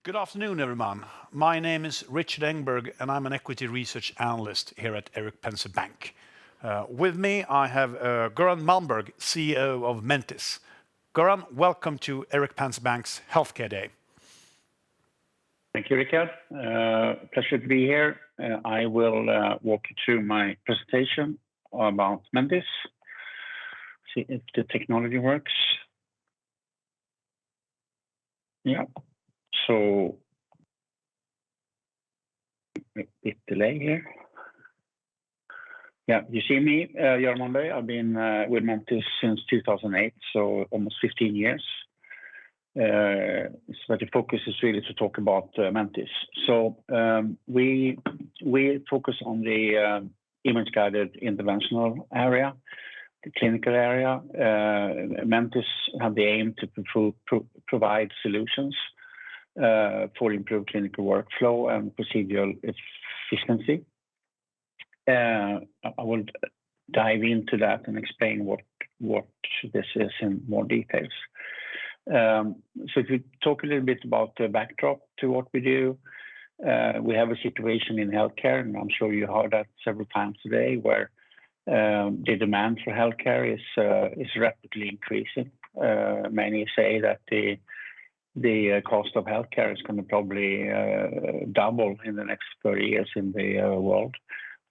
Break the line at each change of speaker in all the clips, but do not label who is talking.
Good afternoon, everyone. My name is Richard Engberg, and I'm an equity research analyst here at Erik Penser Bank. With me, I have Göran Malmberg, CEO of Mentice. Göran, welcome to Erik Penser Bank's Healthcare Day.
Thank you, Richard. Pleasure to be here. I will walk you through my presentation about Mentice. See if the technology works. Yeah. So, a bit delay here. Yeah, you see me, Göran Malmberg. I've been with Mentice since 2008, so almost 15 years. So the focus is really to talk about Mentice. So we focus on the image-guided interventional area, the clinical area. Mentice have the aim to provide solutions for improved clinical workflow and procedural efficiency. I will dive into that and explain what this is in more details. So if we talk a little bit about the backdrop to what we do, we have a situation in healthcare, and I'm sure you heard that several times today, where the demand for healthcare is rapidly increasing. Many say that the cost of healthcare is going to probably double in the next 30 years in the world.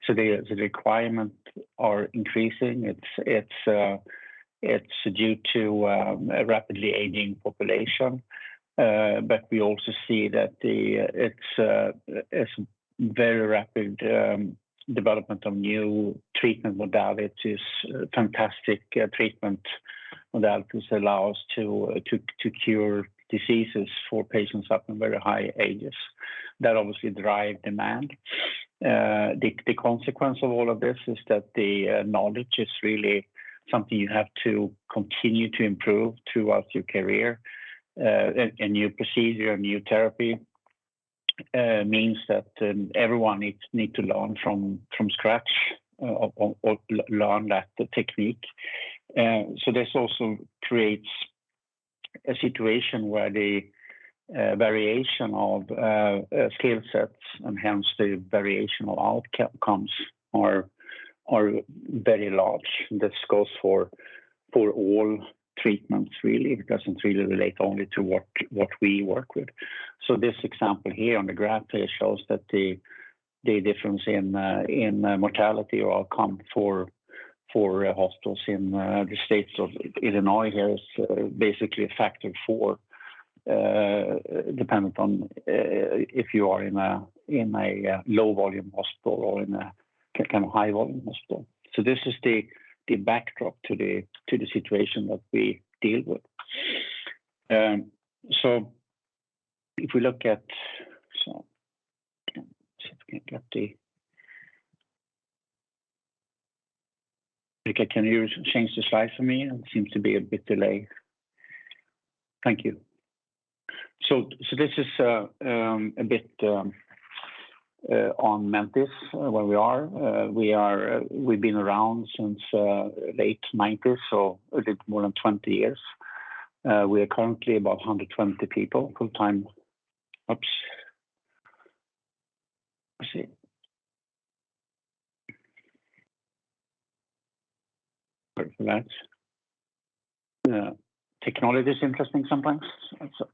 So the requirements are increasing. It's due to a rapidly aging population, but we also see that it's very rapid development of new treatment modalities, fantastic treatment modalities allow us to cure diseases for patients up in very high ages. That obviously drive demand. The consequence of all of this is that the knowledge is really something you have to continue to improve throughout your career. A new procedure, a new therapy means that everyone needs to learn from scratch or learn that technique. So this also creates a situation where the variation of skill sets and hence the variation of outcomes are very large. This goes for all treatments, really. It doesn't really relate only to what we work with. So this example here on the graph here shows that the difference in mortality or outcome for hospitals in the states of Illinois here is basically a factor 4, dependent on if you are in a low volume hospital or in a kind of high volume hospital. So this is the backdrop to the situation that we deal with. So if we look at, so see if we can get the. Okay, can you change the slide for me? It seems to be a bit delayed. Thank you. So this is a bit on Mentice, where we are. We've been around since late 90s, so a little more than 20 years. We are currently about 120 people full time. Oops. Let's see. Sorry for that. Technology is interesting sometimes. So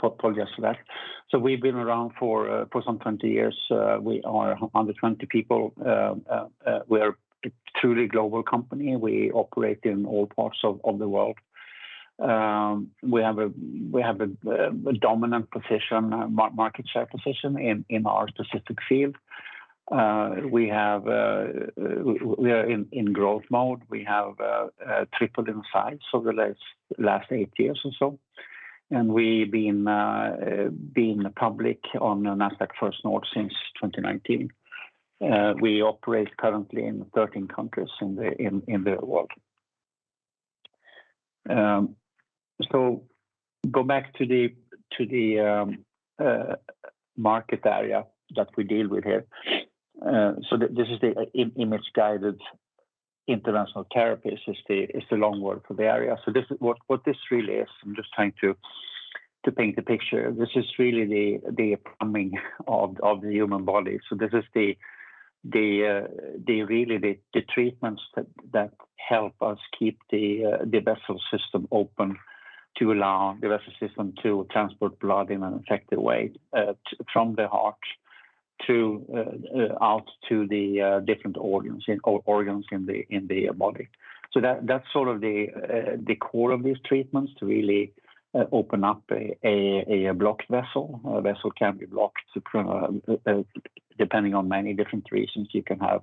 apologize for that. So we've been around for some 20 years. We are 120 people. We are a truly global company. We operate in all parts of the world. We have a dominant position, market share position in our specific field. We are in growth mode. We have tripled in size over the last 8 years or so. And we've been public on Nasdaq First North since 2019. We operate currently in 13 countries in the world. So go back to the market area that we deal with here. So this is the image-guided interventional therapies is the long word for the area. So this is what this really is. I'm just trying to to paint the picture, this is really the plumbing of the human body. So this is the treatments that help us keep the vessel system open to allow the vessel system to transport blood in an effective way from the heart to out to the different organs in the body. So that's sort of the core of these treatments, to really open up a blocked vessel. A vessel can be blocked depending on many different reasons. You can have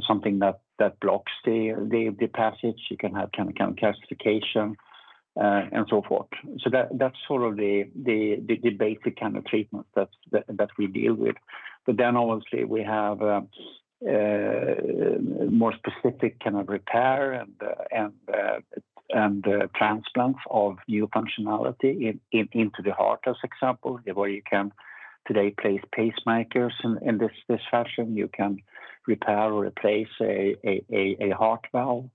something that blocks the passage. You can have kind of calcification and so forth. So that's sort of the basic kind of treatment that we deal with. But then obviously we have more specific kind of repair and transplants of new functionality into the heart, as example, where you can today place pacemakers in this fashion. You can repair or replace a heart valve.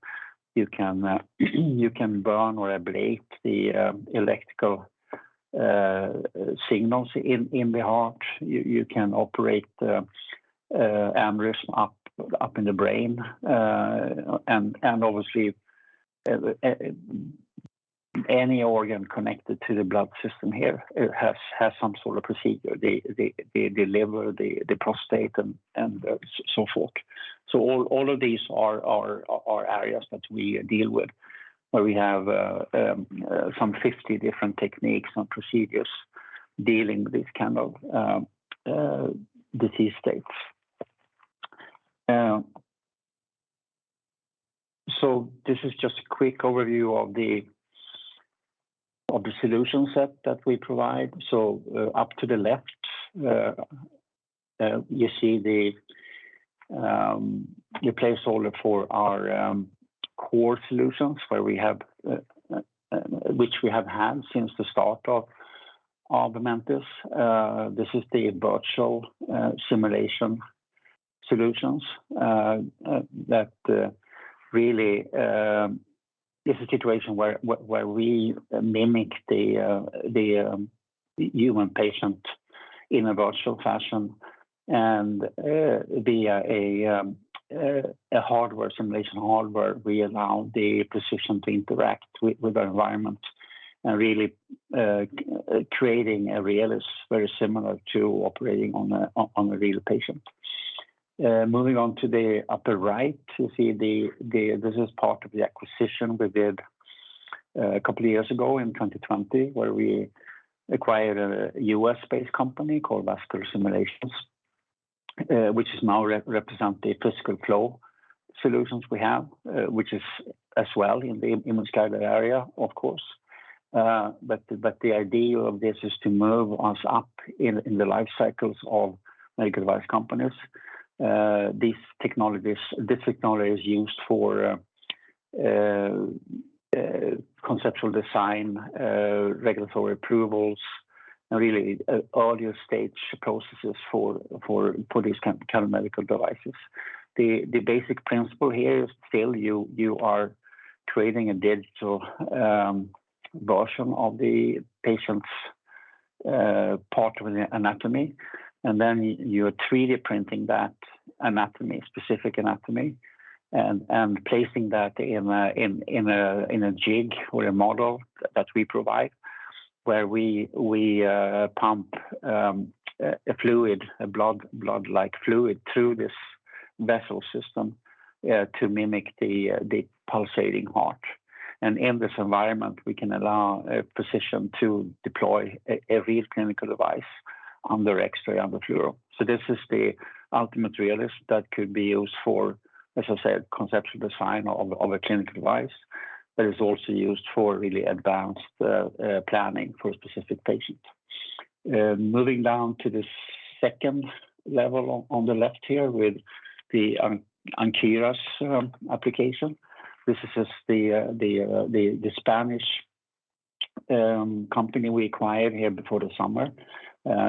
You can burn or ablate the electrical signals in the heart. You can operate aneurysm up in the brain, and obviously any organ connected to the blood system here has some sort of procedure. The liver, the prostate, and so forth. So all of these are areas that we deal with, where we have some 50 different techniques and procedures dealing with these kind of disease states. So this is just a quick overview of the solution set that we provide. So up to the left, you see the placeholder for our core solutions, where we have which we have had since the start of Mentice. This is the virtual simulation solutions that really is a situation where we mimic the human patient in a virtual fashion, and via a hardware simulation hardware, we allow the physician to interact with the environment and really creating a realis very similar to operating on a real patient. Moving on to the upper right, you see this is part of the acquisition we did a couple of years ago in 2020, where we acquired a US-based company called Vascular Simulations, which is now represent the physical flow solutions we have, which is as well in the image-guided area, of course. But the idea of this is to move us up in the life cycles of medical device companies. This technology is used for conceptual design, regulatory approvals, and really earlier stage processes for these kind of medical devices. The basic principle here is still you are creating a digital version of the patient's part of the anatomy, and then you're 3D printing that anatomy, specific anatomy, and placing that in a jig or a model that we provide, where we pump a fluid, a blood-like fluid through this vessel system to mimic the pulsating heart. And in this environment, we can allow a physician to deploy a real clinical device under X-ray, under fluoro. So this is the ultimate realist that could be used for, as I said, conceptual design of a clinical device, but is also used for really advanced planning for a specific patient. Moving down to the second level on the left here with the Ankyras application. This is just the Spanish company we acquired here before the summer.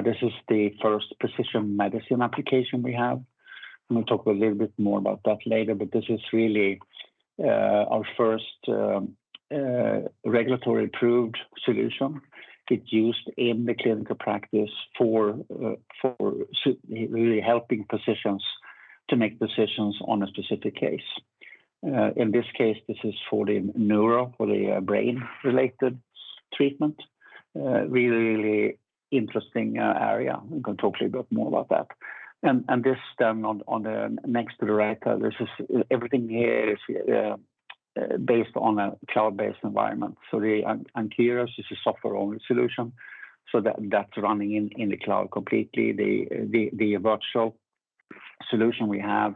This is the first precision medicine application we have. I'm going to talk a little bit more about that later, but this is really our first regulatory approved solution it's used in the clinical practice for really helping physicians to make decisions on a specific case. In this case, this is for the brain-related treatment. Really interesting area. I'm going to talk a little bit more about that. And this then on the next to the right, this is everything here is based on a cloud-based environment. So the Ankyras is a software-only solution, so that's running in the cloud completely. The virtual solution we have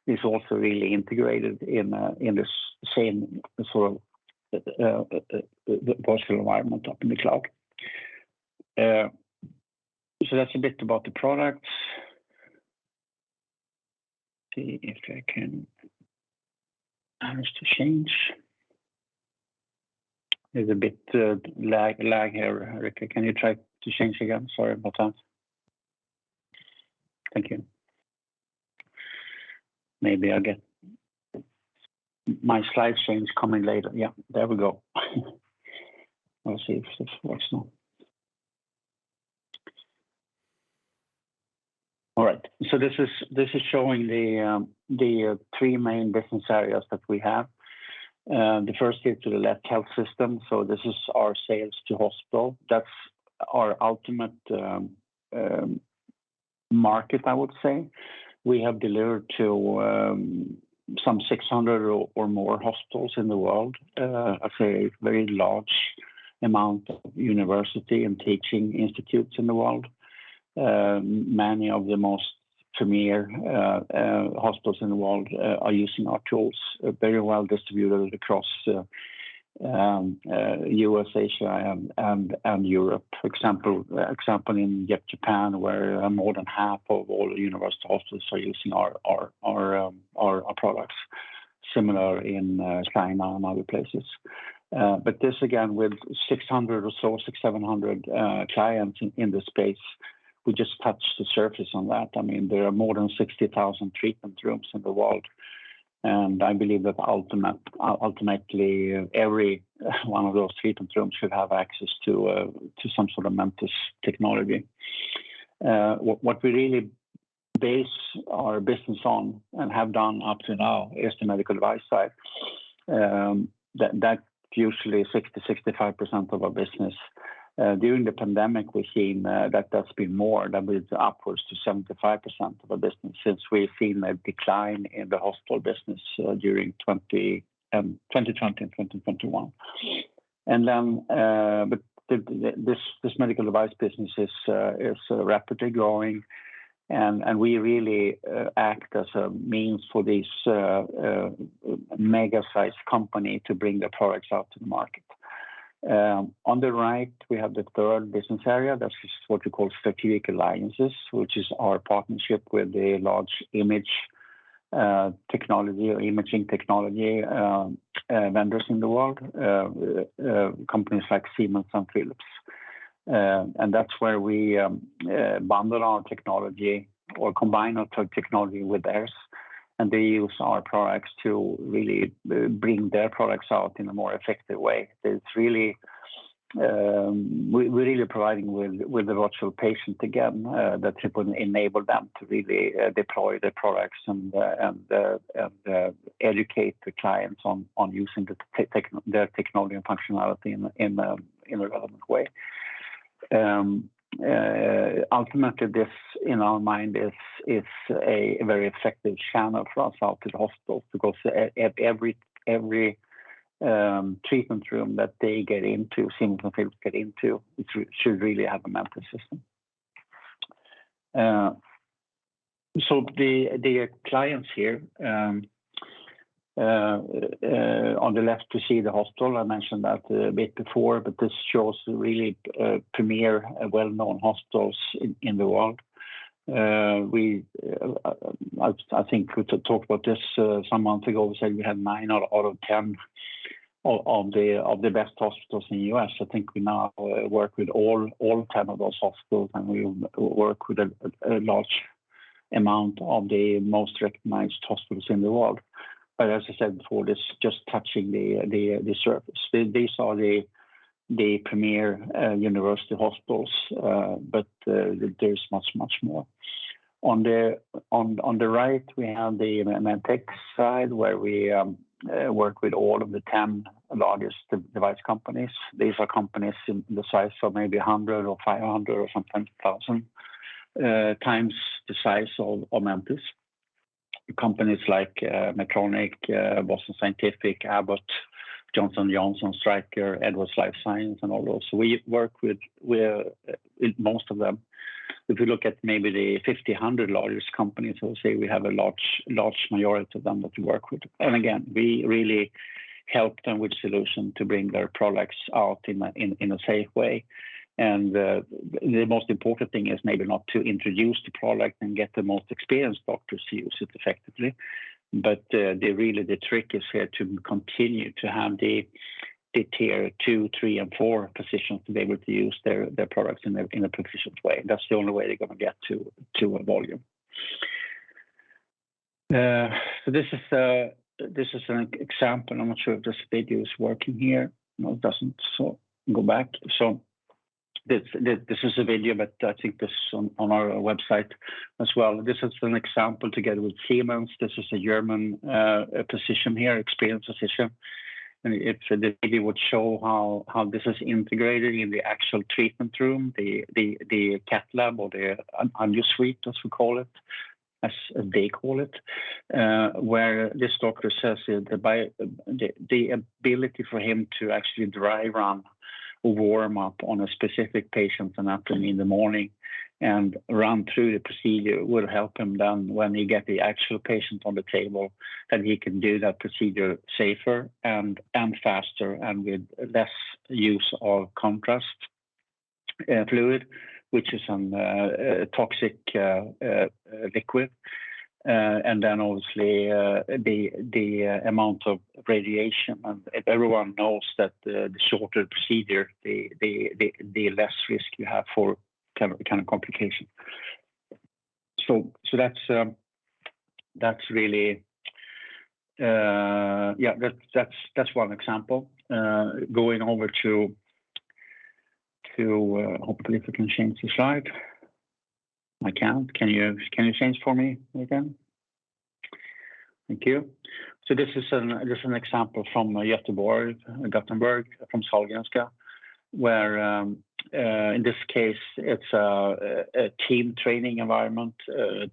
is also really integrated in this same sort of the virtual environment up in the cloud. So that's a bit about the products. See if I can manage to change. There's a bit lag here, Rick. Can you try to change again? Sorry about that. Thank you. Maybe I'll get my slide change coming later. Yeah, there we go. I'll see if this works now. All right. So this is showing the three main business areas that we have. The first here to the left, health system. So this is our sales to hospital. That's our ultimate market, I would say. We have delivered to some 600 or more hospitals in the world. I'd say a very large amount of university and teaching institutes in the world. Many of the most premier hospitals in the world are using our tools, very well distributed across US, Asia, and Europe. For example, in Japan, where more than half of all the university hospitals are using our products. Similar in China and other places. But this again, with 600 or so, 700 clients in this space, we just touched the surface on that. I mean, there are more than 60,000 treatment rooms in the world. And I believe that ultimately every one of those treatment rooms should have access to some sort of Mentice technology. What we really base our business on and have done up to now is the medical device side. That usually 60-65% of our business. During the pandemic, we've seen that's been more, that was upwards to 75% of our business, since we've seen a decline in the hospital business during 2020 and 2021. And then, but this medical device business is rapidly growing, and we really act as a means for these mega-sized company to bring their products out to the market. On the right, we have the third business area. That's what we call strategic alliances, which is our partnership with the large image technology or imaging technology vendors in the world, companies like Siemens and Philips. And that's where we bundle our technology or combine our technology with theirs. And they use our products to really bring their products out in a more effective way. It's really, we're really providing with the virtual patient again, that will enable them to really deploy their products and educate the clients on using their technology and functionality in a relevant way. Ultimately, this, in our mind, is a very effective channel for us out to the hospitals, because every treatment room that they get into, Siemens and Philips get into, it should really have a Mentice system. So the clients here, on the left, to see the hospital. I mentioned that a bit before, but this shows really premier, well-known hospitals in the world. I think we talked about this some months ago. We said we had 9 out of 10 of the best hospitals in the US. I think we now work with all 10 of those hospitals, and we work with a large amount of the most recognized hospitals in the world. But as I said before, this just touching the surface. These are the the premier university hospitals, but there's much more. On the right, we have the Mentice side, where we work with all of the 10 largest device companies. These are companies in the size of maybe 100 or 500 or sometimes 1,000 times the size of Mentice. Companies like Medtronic, Boston Scientific, Abbott, Johnson & Johnson, Stryker, Edwards Lifesciences, and all those. So we work with most of them. If you look at maybe the 50, 100 largest companies, I would say we have a large majority of them that we work with. And again, we really help them with solution to bring their products out in a safe way. And the most important thing is maybe not to introduce the product and get the most experienced doctors to use it effectively, but the trick is here to continue to have the tier 2, 3, and 4 physicians to be able to use their products in a proficient way. That's the only way they're going to get to a volume. So this is an example. I'm not sure if this video is working here. No, it doesn't. So go back. So this is a video, but I think this is on our website as well. This is an example together with Siemens. This is a German physician here, experienced physician. And if the video would show how this is integrated in the actual treatment room, the cath lab, or the angio suite, as we call it, as they call it, where this doctor says the ability for him to actually dry run or warm up on a specific patient's anatomy in the morning and run through the procedure will help him then when he get the actual patient on the table, that he can do that procedure safer and faster and with less use of contrast fluid, which is a toxic liquid. And then obviously the amount of radiation, and everyone knows that the shorter the procedure, the less risk you have for kind of complication. So that's really that's one example. Going over to hopefully if I can change the slide. I can't. Can you change for me again? Thank you. So this is an example from Gothenburg, from Sahlgrenska, where in this case it's a team training environment,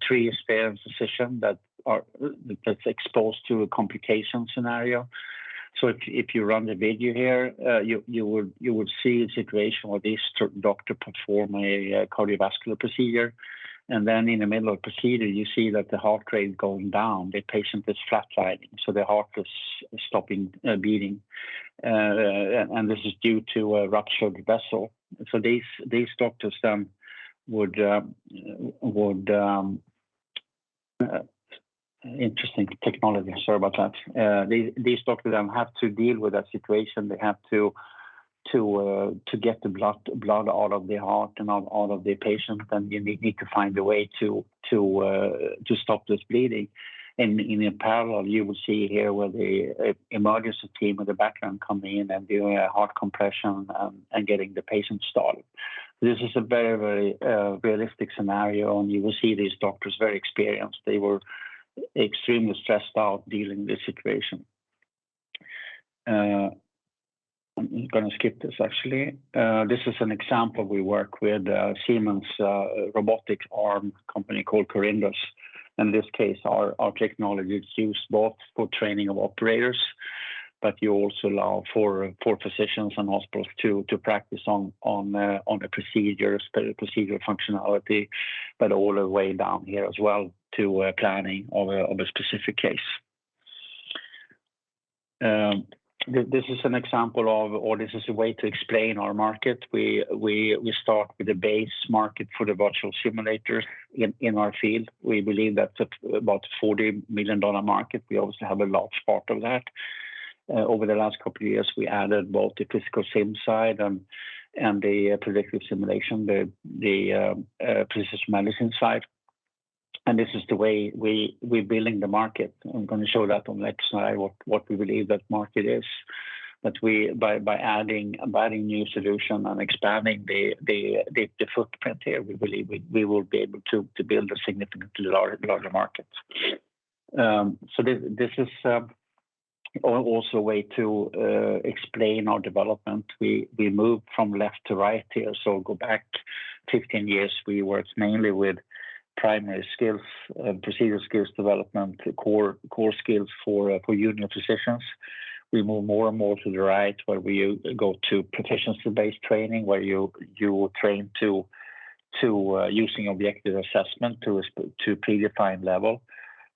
3 experienced physicians that's exposed to a complication scenario. So if you run the video here, you would see a situation where this doctor perform a cardiovascular procedure, and then in the middle of the procedure, you see that the heart rate going down. The patient is flatlining, so the heart is stopping beating, and this is due to a ruptured vessel. So these doctors then would interesting technology. Sorry about that. These doctors then have to deal with that situation. They have to get the blood out of the heart and out of the patient, and you need to find a way to stop this bleeding. And in a parallel, you will see here where the emergency team in the background come in and doing a heart compression and getting the patient started. This is a very, very realistic scenario, and you will see these doctors very experienced. They were extremely stressed out dealing with this situation. I'm going to skip this actually. This is an example. We work with Siemens robotics arm company called Corindus. In this case, our technology is used both for training of operators, but you also allow for physicians and hospitals to practice on a procedure functionality, but all the way down here as well to planning of a specific case. This is an example of, or this is a way to explain our market. We start with the base market for the virtual simulators in our field. We believe that's about $40 million market. We obviously have a large part of that. Over the last couple of years, we added both the physical sim side and the predictive simulation, the precision medicine side. And this is the way we're building the market. I'm going to show that on the next slide, what we believe that market is. that we by adding new solution and expanding the footprint here, we believe we will be able to build a significantly larger market. So this is also a way to explain our development. We moved from left to right here. So go back 15 years, we worked mainly with primary skills, procedural skills development, core skills for junior physicians. We move more and more to the right, where we go to proficiency-based training, where you train to using objective assessment to predefined level.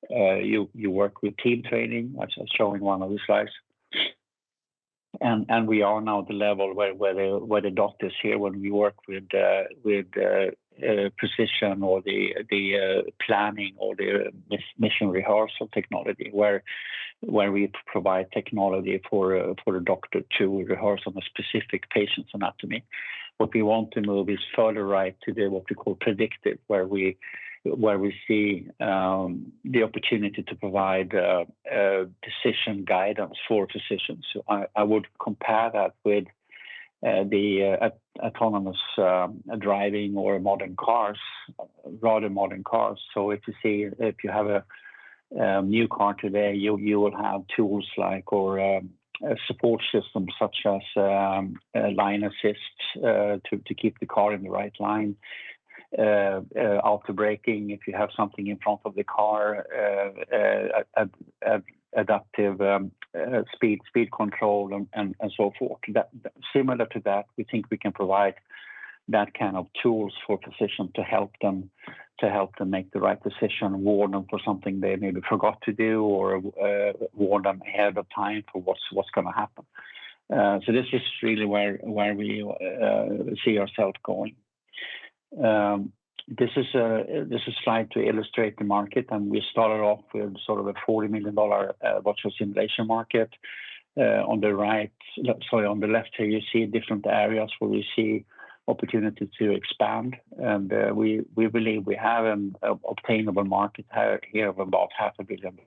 You work with team training, as I show in one of the slides. And we are now at the level where the dot is here when we work with precision or the planning or the mission rehearsal technology, where we provide technology for a doctor to rehearse on a specific patient's anatomy. What we want to move is further right to what we call predictive, where we see the opportunity to provide decision guidance for physicians. So I would compare that with the autonomous driving or modern cars. So if you have a new car today, you will have tools like a support system such as line assist to keep the car in the right line. Auto braking if you have something in front of the car, adaptive speed control and so forth. Similar to that, we think we can provide that kind of tools for physicians to help them make the right decision, warn them for something they maybe forgot to do, or warn them ahead of time for what's going to happen. So this is really where we see ourselves going. This is a slide to illustrate the market, and we started off with sort of a $40 million virtual simulation market. On the left here, you see different areas where we see opportunity to expand, and we believe we have an obtainable market here of about $500 million,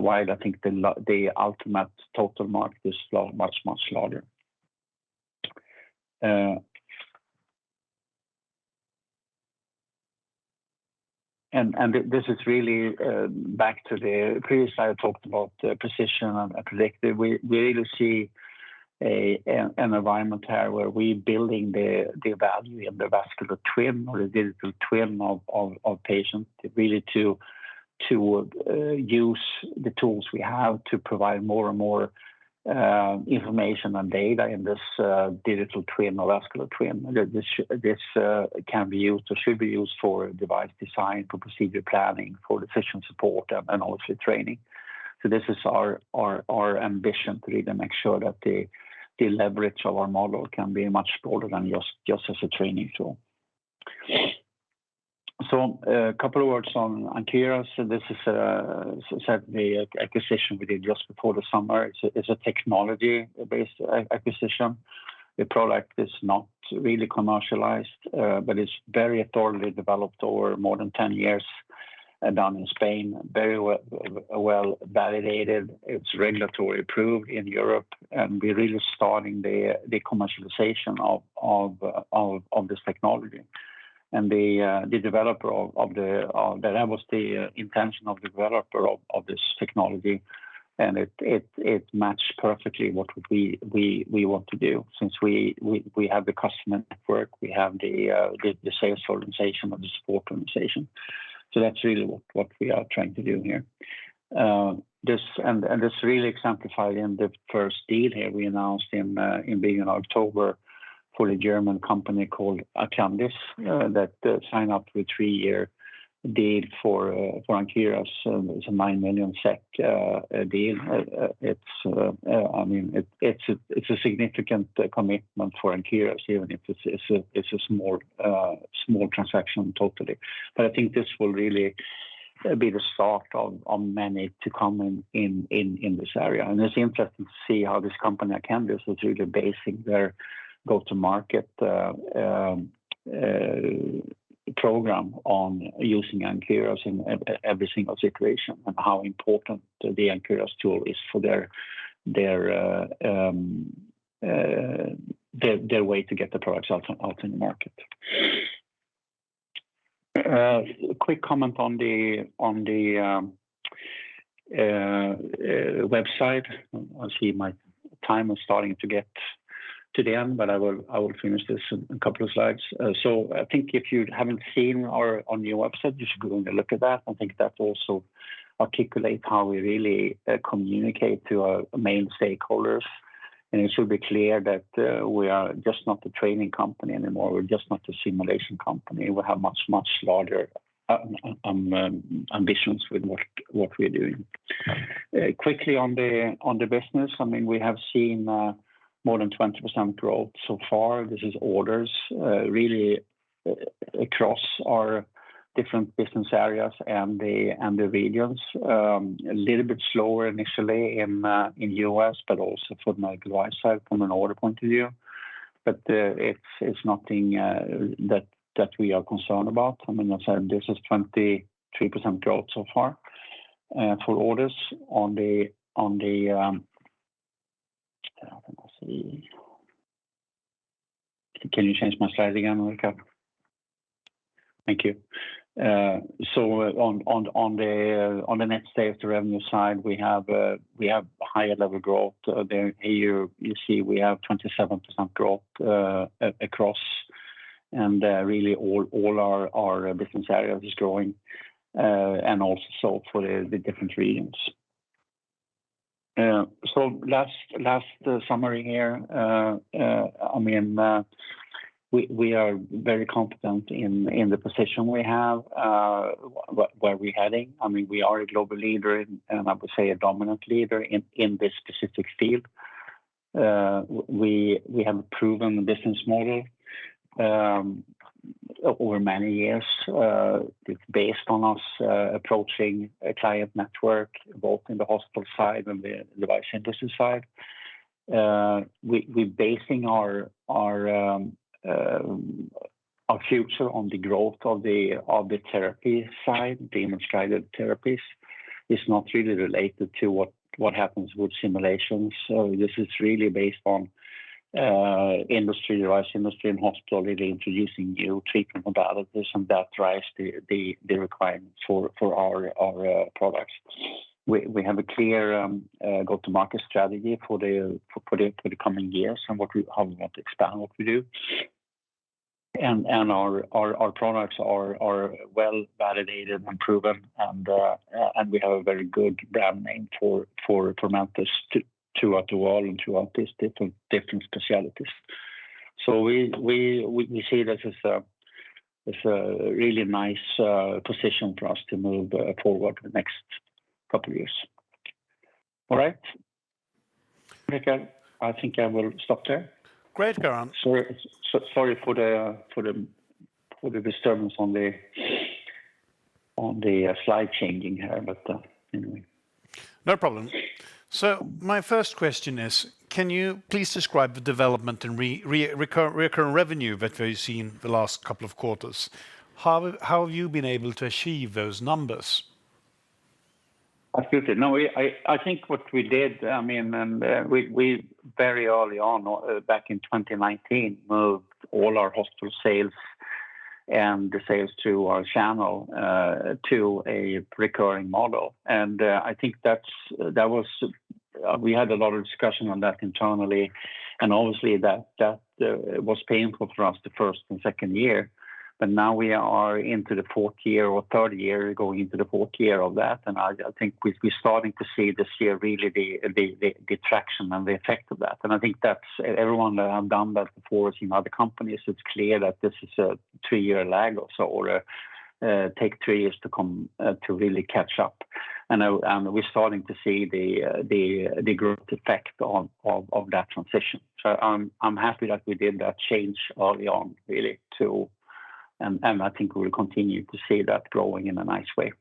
while I think the ultimate total market is much larger. And this is really back to the previous slide I talked about precision and predictive. We really see an environment here where we're building the value in the vascular twin or the digital twin of patients, really to use the tools we have to provide more and more information and data in this digital twin or vascular twin. This can be used or should be used for device design, for procedure planning, for decision support, and also training. So this is our ambition to really make sure that the leverage of our model can be much broader than just as a training tool. So a couple of words on Ankyras. So this is the acquisition we did just before the summer. It's a technology-based acquisition. The product is not really commercialized, but it's very thoroughly developed over more than 10 years, done in Spain, very well validated. It's regulatory approved in Europe, and we're really starting the commercialization of this technology. And the developer that was the intention of the developer of this technology, and it matched perfectly what we want to do. Since we have the customer network, we have the sales organization or the support organization. So that's really what we are trying to do here. This really exemplified in the first deal here we announced in beginning of October for a German company called Atlantis that signed up to a 3-year deal for Ankyras. It's a 9 million SEK deal. It's a significant commitment for Ankyras, even if it's a small transaction totally. But I think this will really be the start of many to come in this area. And it's interesting to see how this company Atlantis is really basing their go-to-market program on using Ankyras in every single situation, and how important the Ankyras tool is for their way to get the products out in the market. A quick comment on the website. I see my time is starting to get to the end, but I will finish this in a couple of slides. So I think if you haven't seen our new website, you should go and look at that. I think that also articulate how we really communicate to our main stakeholders. And it should be clear that we are just not a training company anymore. We're just not a simulation company. We have much larger ambitions with what we're doing. Quickly on the business, I mean, we have seen more than 20% growth so far. This is orders really across our different business areas and the regions. A little bit slower initially in US, but also for the medical device side from an order point of view. But it's nothing that we are concerned about. I mean, I said this is 23% growth so far for orders on the. Can you change my slide again, Ulrika? Thank you. So on the net sales to revenue side, we have higher level growth. There here you see we have 27% growth across, and really all our business areas is growing, and also so for the different regions. So last summary here. I mean, we are very confident in the position we have, where we're heading. I mean, we are a global leader and I would say a dominant leader in this specific field. We have a proven business model over many years. It's based on us approaching a client network, both in the hospital side and the device industry side. We're basing our future on the growth of the therapy side, the image-guided therapies. It's not really related to what happens with simulations. So this is really based on device industry and hospital really introducing new treatment modalities, and that drives the requirements for our products. We have a clear go-to-market strategy for the coming years and how we want to expand what we do. And our products are well validated and proven, and we have a very good brand name for Mentice throughout the world and throughout these different specialties. So we see this as a really nice position for us to move forward the next couple of years. All right, Rickard, I think I will stop there.
Great, Göran.
Sorry for the disturbance on the slide changing here, but anyway.
No problem. So my first question is, can you please describe the development in recurring revenue that we've seen the last couple of quarters? How have you been able to achieve those numbers?
Absolutely. No, I think what we did, I mean, and we very early on, back in 2019, moved all our hospital sales and the sales to our channel to a recurring model. And I think that was, we had a lot of discussion on that internally. And obviously that was painful for us the first and second year. But now we are into the fourth year or third year, going into the fourth year of that. And I think we're starting to see this year really the traction and the effect of that. And I think that's everyone that have done that before in other companies, it's clear that this is a 3-year lag or so, or take 3 years to come to really catch up. And we're starting to see the growth effect of that transition. So I'm happy that we did that change early on, really, and I think we will continue to see that growing in a nice way.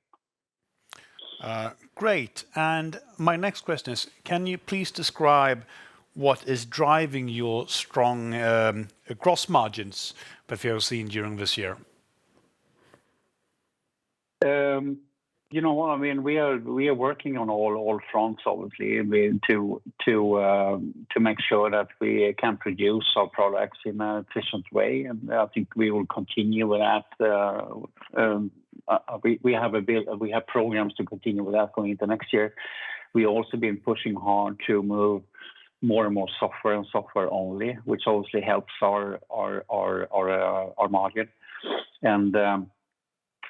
Great. And my next question is, can you please describe what is driving your strong gross margins that we have seen during this year?
You know what? I mean, we are working on all fronts, obviously, to make sure that we can produce our products in an efficient way, and I think we will continue with that. We have programs to continue with that going into next year. We also been pushing hard to move more and more software and software only, which obviously helps our margin.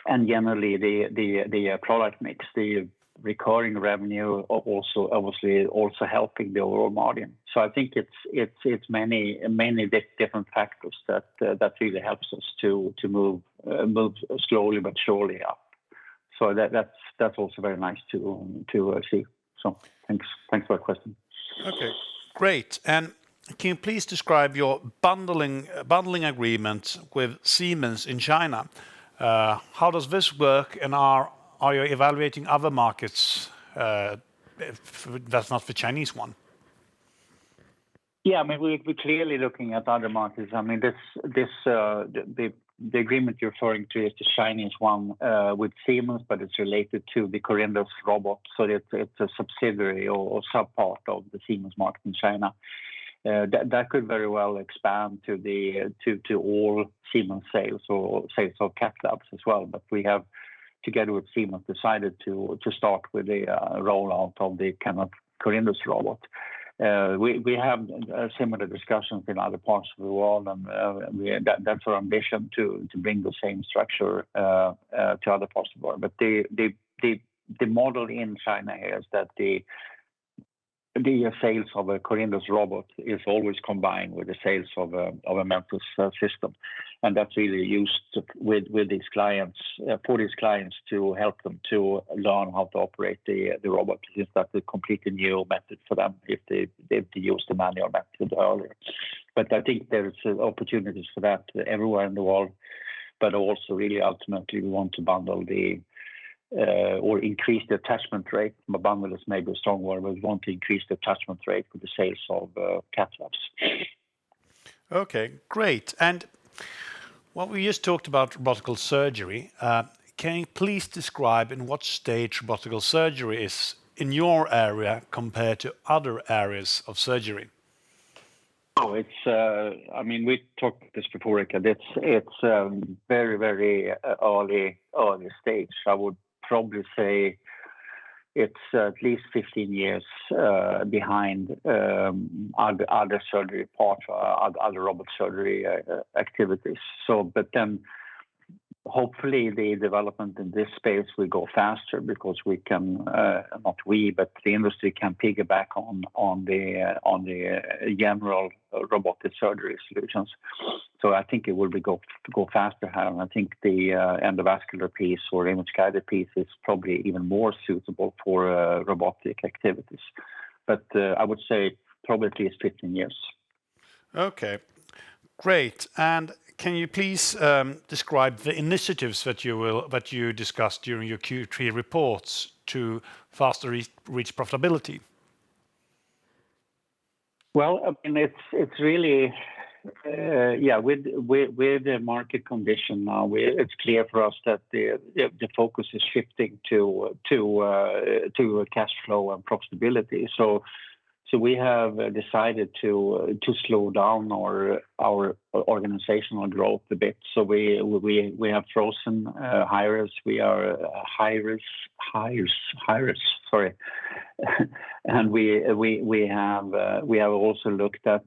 And generally the product mix, the recurring revenue also obviously also helping the overall margin. So I think it's many different factors that really helps us to move slowly but surely up. So that's also very nice to see. So thanks for the question.
Okay, great. And can you please describe your bundling agreement with Siemens in China? How does this work, and are you evaluating other markets that's not the Chinese one?
Yeah, I mean, we're clearly looking at other markets. I mean, the agreement you're referring to is the Chinese one with Siemens, but it's related to the Corindus robot. So it's a subsidiary or subpart of the Siemens market in China. That could very well expand to all Siemens sales or sales of cath labs as well. But we have, together with Siemens, decided to start with the rollout of the kind of Corindus robot. We have similar discussions in other parts of the world, and that's our ambition to bring the same structure to other parts of the world. But the model in China here is that the sales of a Corindus robot is always combined with the sales of a Mentice system, and that's really used with these clients for these clients to help them to learn how to operate the robot. Since that's a completely new method for them if they used the manual method earlier. But I think there's opportunities for that everywhere in the world. But also, really, ultimately, we want to bundle or increase the attachment rate. Bundle is maybe a strong word, but we want to increase the attachment rate with the sales of cath labs.
Okay, great. And well, we just talked about robotical surgery. Can you please describe in what stage robotical surgery is in your area compared to other areas of surgery?
Oh, it's. I mean, we talked this before, Rickard. It's very early stage. I would probably say it's at least 15 years behind other surgery parts, other robot surgery activities. So, but then hopefully the development in this space will go faster because we can, not we, but the industry can piggyback on the general robotic surgery solutions. So I think it will go faster. And I think the endovascular piece or image-guided piece is probably even more suitable for robotic activities. But I would say probably at least 15 years.
Okay, great. And can you please describe the initiatives that you discussed during your Q3 reports to faster reach profitability?
Well, I mean, it's really with the market condition now, it's clear for us that the focus is shifting to cash flow and profitability. So we have decided to slow down our organizational growth a bit. So we have frozen hires. We are hires. Sorry, and we have also looked at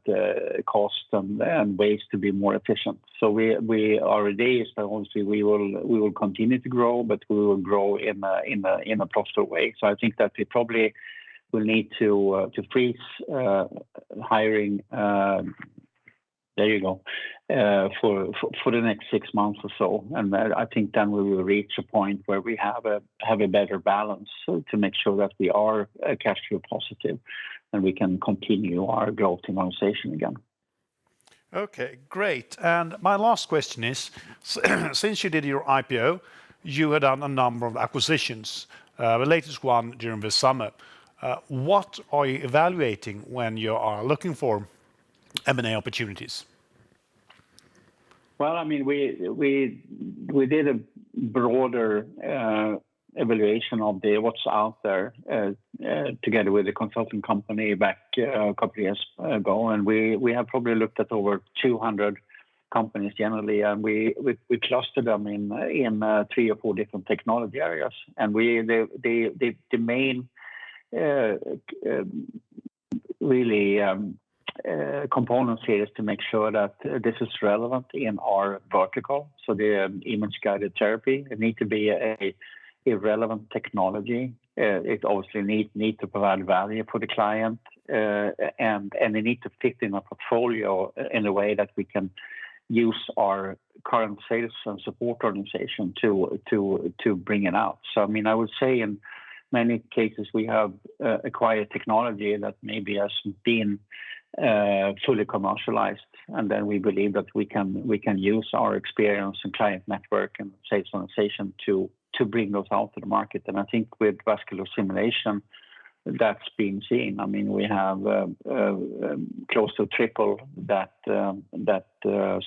cost and ways to be more efficient. So our idea is that obviously we will continue to grow, but we will grow in a profitable way. So I think that we probably will need to freeze hiring. There you go, for the next 6 months or so, and I think then we will reach a point where we have a better balance to make sure that we are cash flow positive, and we can continue our growth in organization again.
Okay, great. And my last question is, since you did your IPO, you had done a number of acquisitions. The latest one during the summer. What are you evaluating when you are looking for M&A opportunities?
Well, I mean, we did a broader evaluation of what's out there together with a consulting company back a couple of years ago, and we have probably looked at over 200 companies generally, and we cluster them in 3 or 4 different technology areas, and the main really components here is to make sure that this is relevant in our vertical. So the image-guided therapy, it needs to be a relevant technology. It obviously need to provide value for the client, and they need to fit in a portfolio in a way that we can use our current sales and support organization to bring it out. So I mean, I would say in many cases we have acquired technology that maybe hasn't been fully commercialized, and then we believe that we can use our experience and client network and sales organization to bring those out to the market. And I think with vascular simulation, that's been seen. I mean, we have close to triple that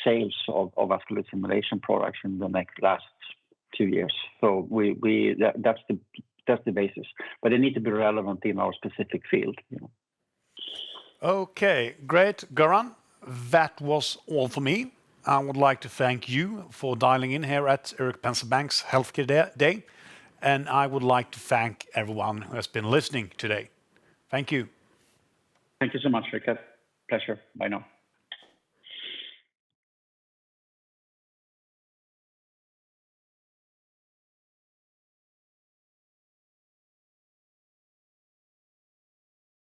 sales of vascular simulation products in the last 2 years. So that's the basis, but they need to be relevant in our specific field. You know.
Okay, great, Göran. That was all for me. I would like to thank you for dialing in here at Erik Penser Bank's Healthcare Day. And I would like to thank everyone who has been listening today. Thank you.
Thank you so much, Rickard. Pleasure. Bye now.